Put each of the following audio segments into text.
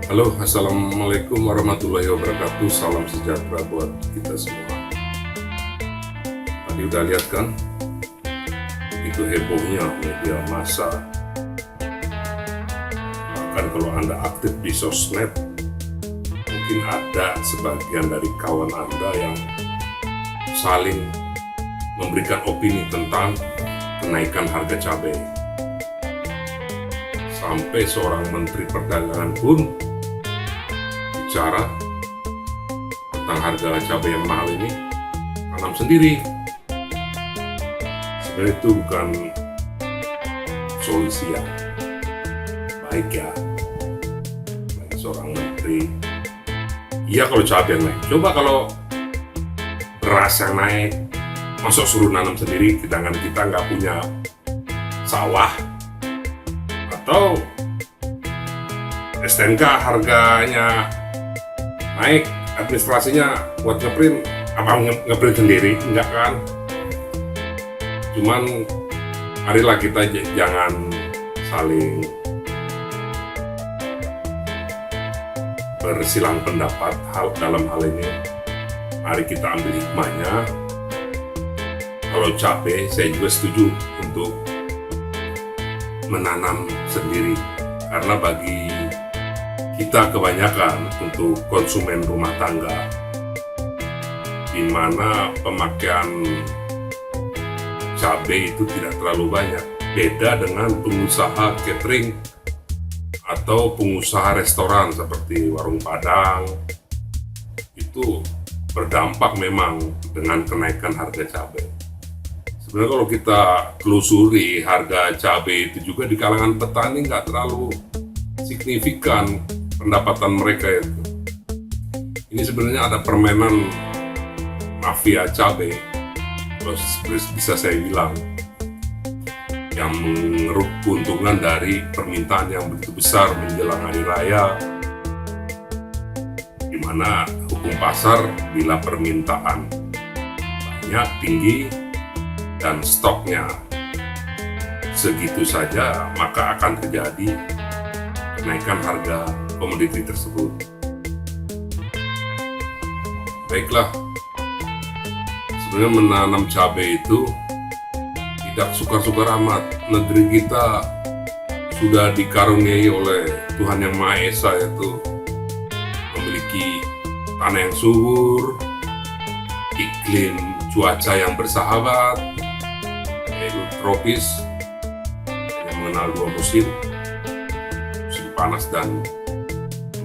Halo, assalamualaikum warahmatullahi wabarakatuh. Salam sejahtera buat kita semua. Tadi udah lihat kan, itu hebohnya media massa. Bahkan kalau Anda aktif di sosmed, mungkin ada sebagian dari kawan Anda yang saling memberikan opini tentang kenaikan harga cabai. Sampai seorang menteri perdagangan pun bicara tentang harga cabai yang mahal ini tanam sendiri. Sebenarnya itu bukan solusi yang baik ya bagi seorang menteri. Iya kalau cabai naik, coba kalau beras yang naik, masuk suruh nanam sendiri, sedangkan kita nggak punya sawah. Atau STNK harganya naik, administrasinya buat ngeprint, apa ngeprint sendiri? Enggak kan? Cuman marilah kita jangan saling bersilang pendapat dalam hal ini. Mari kita ambil hikmahnya. Kalau cabai, saya juga setuju untuk menanam sendiri, karena bagi kita kebanyakan untuk konsumen rumah tangga di mana pemakaian cabai itu tidak terlalu banyak, beda dengan pengusaha catering atau pengusaha restoran seperti warung Padang. Itu berdampak memang dengan kenaikan harga cabai. Sebenarnya kalau kita telusuri harga cabai itu juga di kalangan petani nggak terlalu signifikan pendapatan mereka itu. Ini sebenarnya ada permainan mafia cabai, kalau bisa saya bilang, yang mengeruk keuntungan dari permintaan yang begitu besar menjelang hari raya, di mana hukum pasar bila permintaan banyak, tinggi, dan stoknya segitu saja, maka akan terjadi kenaikan harga komoditi tersebut. Baiklah, sebenarnya menanam cabai itu tidak sukar-sukar amat. Negeri kita sudah dikaruniai oleh Tuhan Yang Maha Esa, yaitu memiliki tanah yang subur, iklim cuaca yang bersahabat, yaitu tropis, yang mengenal dua musim panas dan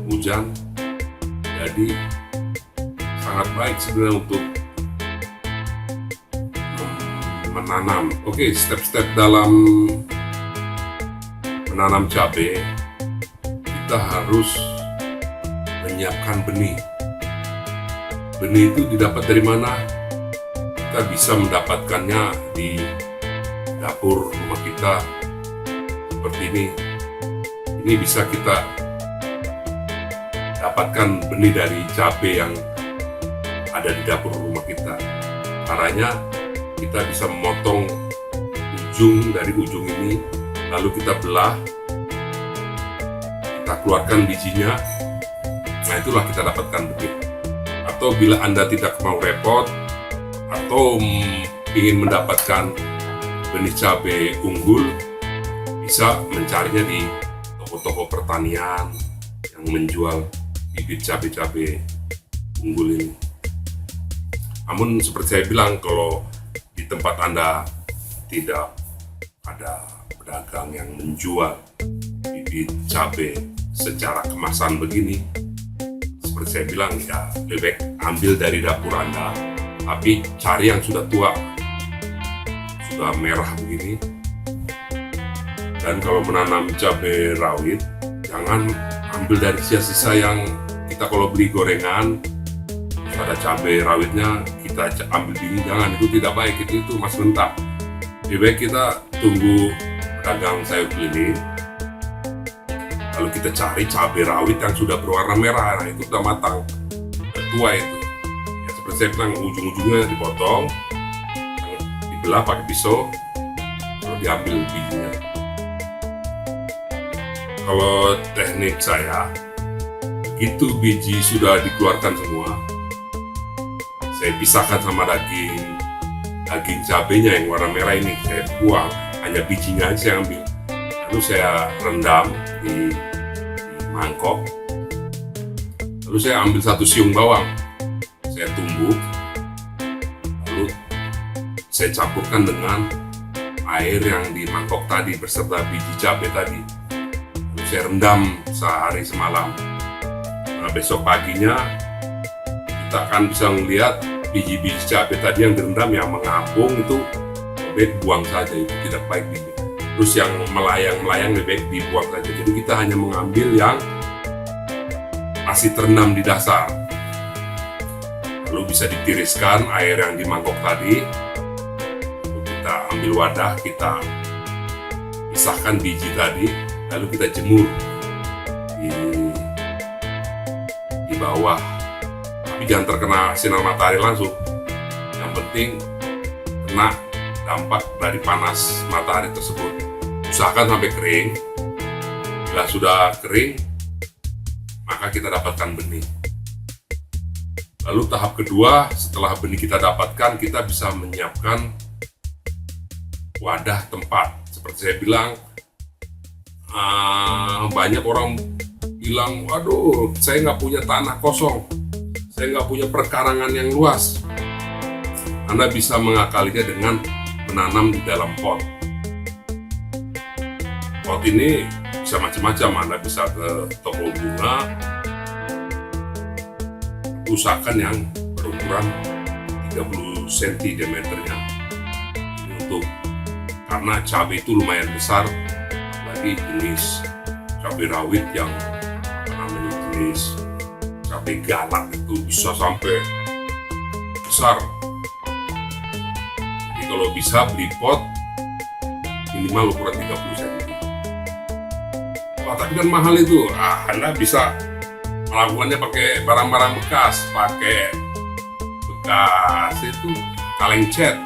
hujan. Jadi sangat baik sebenarnya untuk menanam. Oke, step-step dalam menanam cabai, kita harus menyiapkan benih. Benih itu didapat dari mana? Kita bisa mendapatkannya di dapur rumah kita seperti ini. Ini bisa kita dapatkan benih dari cabai yang ada di dapur rumah kita. Caranya kita bisa memotong ujung dari ujung ini, lalu kita belah, kita keluarkan bijinya. Nah, itulah kita dapatkan benih. Atau bila Anda tidak mau repot atau ingin mendapatkan benih cabai unggul, bisa mencarinya di toko-toko pertanian yang menjual bibit cabai-cabai unggul ini. Namun seperti saya bilang, kalau di tempat Anda tidak ada pedagang yang menjual bibit cabai secara kemasan begini, seperti saya bilang, ya lebih baik ambil dari dapur Anda, tapi cari yang sudah tua, sudah merah begini. Dan kalau menanam cabai rawit, jangan ambil dari sisa-sisa yang kita kalau beli gorengan, ada cabai rawitnya, kita ambil biji, jangan, itu tidak baik, itu masih mentah. Lebih baik kita tunggu pedagang sayur keliling, lalu kita cari cabai rawit yang sudah berwarna merah, nah itu sudah matang, sudah tua itu. Ya, seperti saya bilang, ujung-ujungnya dipotong, dibelah pakai pisau, lalu diambil bijinya. Kalau teknik saya, Begitu biji sudah dikeluarkan semua, saya pisahkan sama daging cabenya yang warna merah ini. Saya buang, hanya bijinya aja saya ambil. Lalu saya rendam di mangkok. Lalu saya ambil 1 siung bawang, saya tumbuk, lalu saya campurkan dengan air yang di mangkok tadi beserta biji cabai tadi. Lalu saya rendam sehari semalam. Nah, besok paginya kita akan bisa melihat biji-biji cabai tadi yang direndam yang mengapung itu lebih baik buang saja, itu tidak baik. Terus yang melayang lebih baik dibuang saja. Jadi kita hanya mengambil yang masih terendam di dasar. Lalu bisa ditiriskan air yang di mangkok tadi. Lalu kita ambil wadah, kita pisahkan biji tadi, lalu kita jemur di bawah, tapi jangan terkena sinar matahari langsung. Yang penting kena dampak dari panas matahari tersebut. Usahakan sampai kering. Bila sudah kering, maka kita dapatkan benih. Lalu tahap kedua, setelah benih kita dapatkan, kita bisa menyiapkan wadah tempat. Seperti saya bilang, banyak orang bilang, waduh, saya nggak punya tanah kosong, saya nggak punya perkarangan yang luas. Anda bisa mengakalinya dengan menanam di dalam pot. Pot ini bisa macam-macam. Anda bisa ke toko bunga, usahakan yang berukuran 30 cm nya. Ini untuk, karena cabai itu lumayan besar, apalagi jenis cabai rawit yang jenis cabai galak itu bisa sampai besar. Jadi kalau bisa beli pot minimal ukuran 30 cm. Wah, tapi kan mahal itu. Anda bisa melakukannya pakai barang-barang bekas, pakai bekas itu kaleng cat.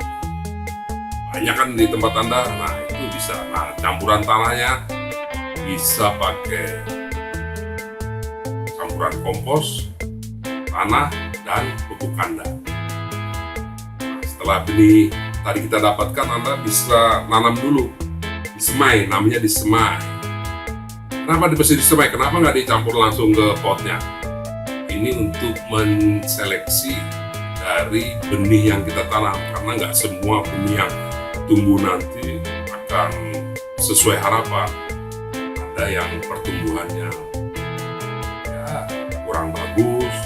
Banyak kan di tempat Anda. Nah, itu bisa. Nah, campuran tanahnya bisa pakai campuran kompos, tanah, dan pupuk kandang. Nah, setelah benih tadi kita dapatkan, Anda bisa nanam dulu, disemai, namanya disemai. Kenapa mesti disemai? Kenapa nggak dicampur langsung ke potnya? Ini untuk menseleksi dari benih yang kita tanam, karena nggak semua benih yang tumbuh nanti akan sesuai harapan. Ada yang pertumbuhannya kurang bagus,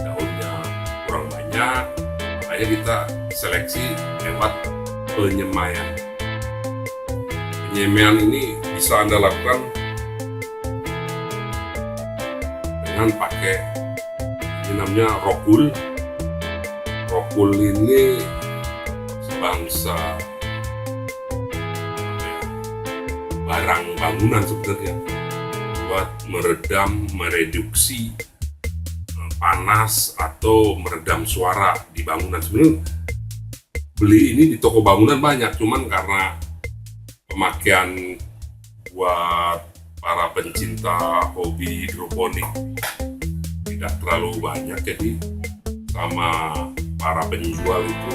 daunnya kurang banyak, makanya kita seleksi lewat penyemaian. Penyemaian ini bisa Anda lakukan dengan pakai, ini namanya rokul. Rokul ini sebangsa barang bangunan sebenarnya, buat mereduksi panas atau meredam suara di bangunan. Sebenarnya beli ini di toko bangunan banyak, cuman karena pemakaian buat para pencinta hobi hidroponik tidak terlalu banyak, jadi sama para penjual itu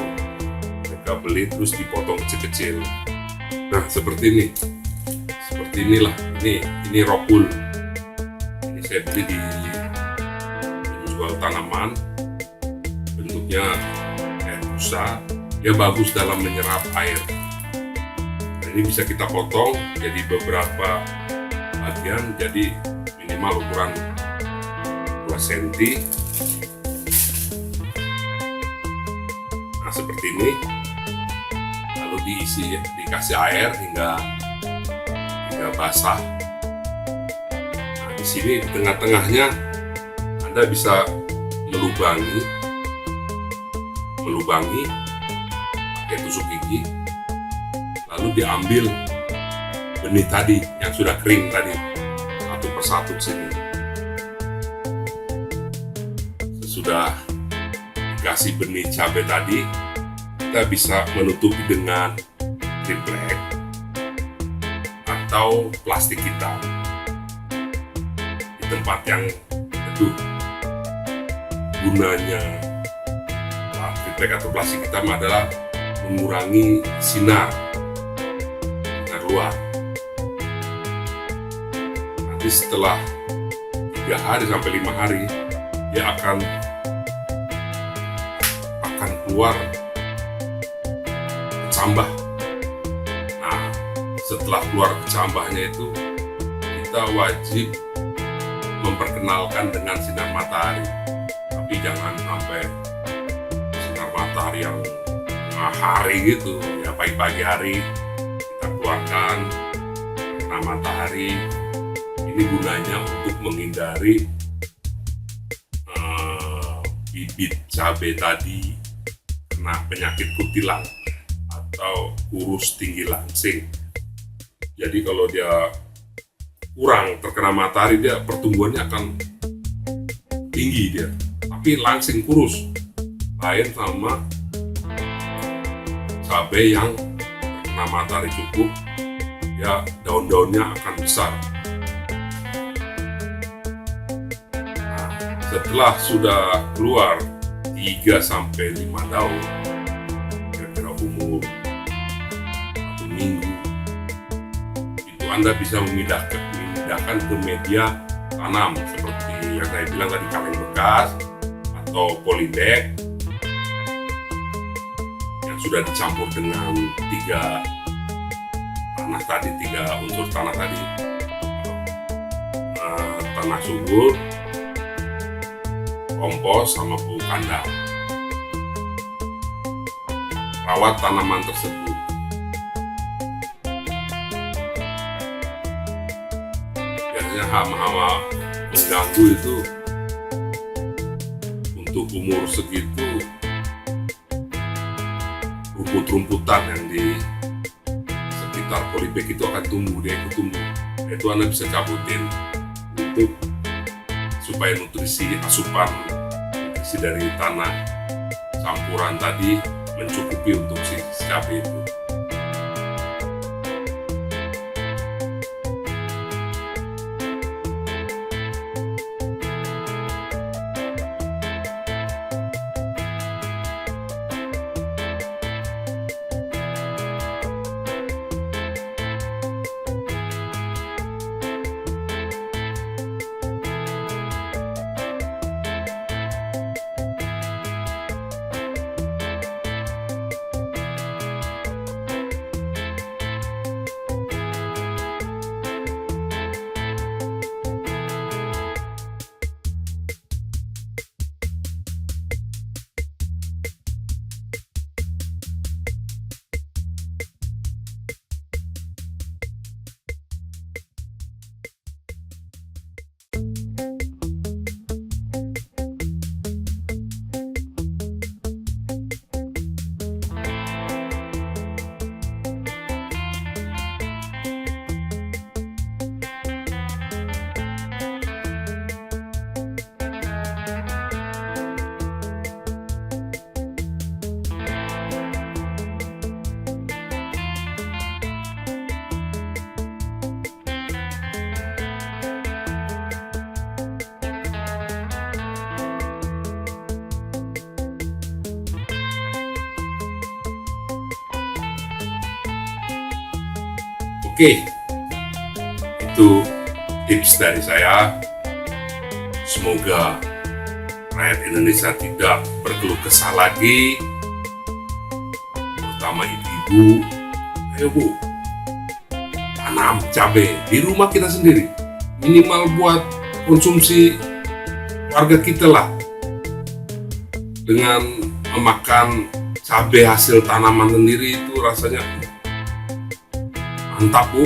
mereka beli terus dipotong kecil-kecil. Nah, seperti inilah, ini rokul. Ini saya beli di penjual tanaman, bentuknya kayak busa, dia bagus dalam menyerap air. Nah, ini bisa kita potong jadi beberapa bagian, jadi minimal ukuran 2 cm. Nah, seperti ini. Lalu dikasih air hingga basah. Nah, di sini di tengah-tengahnya Anda bisa melubangi pakai tusuk gigi, lalu diambil benih tadi yang sudah kering tadi satu persatu sini. Sesudah dikasih benih cabai tadi, kita bisa menutupi dengan triplek atau plastik hitam di tempat yang itu gunanya triplek atau plastik hitam adalah mengurangi sinar luar. Nanti setelah 3 hari sampai 5 hari dia akan keluar kecambah. Nah, setelah keluar kecambahnya itu kita wajib memperkenalkan dengan sinar matahari, tapi jangan sampai sinar matahari yang tengah hari gitu ya, pagi-pagi hari kita keluarkan kena matahari. Ini gunanya untuk menghindari bibit cabai tadi kena penyakit kutilang atau kurus tinggi langsing. Jadi kalau dia kurang terkena matahari, dia pertumbuhannya akan tinggi dia, tapi langsing kurus. Lain sama cabai yang terkena matahari cukup, ya daun-daunnya akan besar. Nah, setelah sudah keluar 3-5 daun, kira-kira umur 1 minggu, itu Anda bisa memindahkan ke media tanam seperti yang saya bilang tadi, kaleng bekas atau polybag yang sudah dicampur dengan 3 unsur tanah tadi, tanah subur, kompos, sama pupuk kandang. Rawat tanaman tersebut. Biasanya hama-hama mengganggu itu untuk umur segitu, rumput-rumputan yang di sekitar polybag itu akan tumbuh, dia ikut tumbuh. Itu Anda bisa cabutin untuk supaya asupan nutrisi dari tanah campuran tadi mencukupi untuk si cabai itu. Oke, itu tips dari saya. Semoga rakyat Indonesia tidak berkeluh kesah lagi, terutama ibu-ibu. Ayo Bu, tanam cabai di rumah kita sendiri, minimal buat konsumsi warga kita lah. Dengan memakan cabai hasil tanaman sendiri itu rasanya mantap Bu.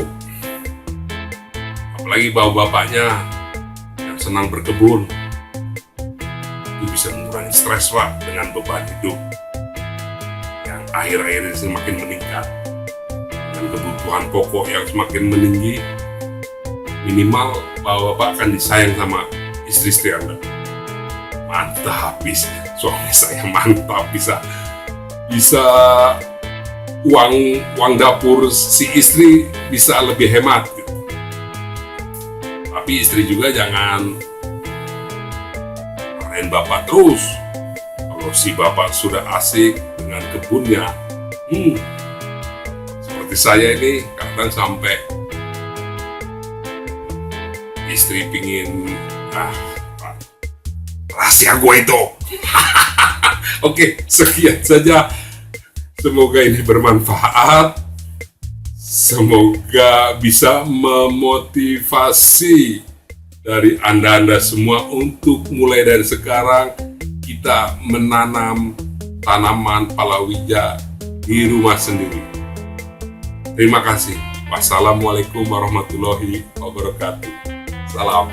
Apalagi bapak-bapaknya yang senang berkebun, itu bisa mengurangi stres Pak, dengan beban hidup yang akhir-akhir ini semakin meningkat, dan kebutuhan pokok yang semakin meninggi. Minimal bapak-bapak akan disayang sama istri-istri Anda. Mantap, bisa suami saya mantap, bisa uang dapur si istri bisa lebih hemat gitu. Tapi istri juga jangan nyalain bapak terus. Kalau si bapak sudah asik dengan kebunnya, seperti saya ini kadang sampai istri pingin rahasia gue itu. Oke, sekian saja. Semoga ini bermanfaat. Semoga bisa memotivasi dari Anda semua untuk mulai dari sekarang kita menanam tanaman palawija di rumah sendiri. Terima kasih. Wassalamualaikum warahmatullahi wabarakatuh. Salam.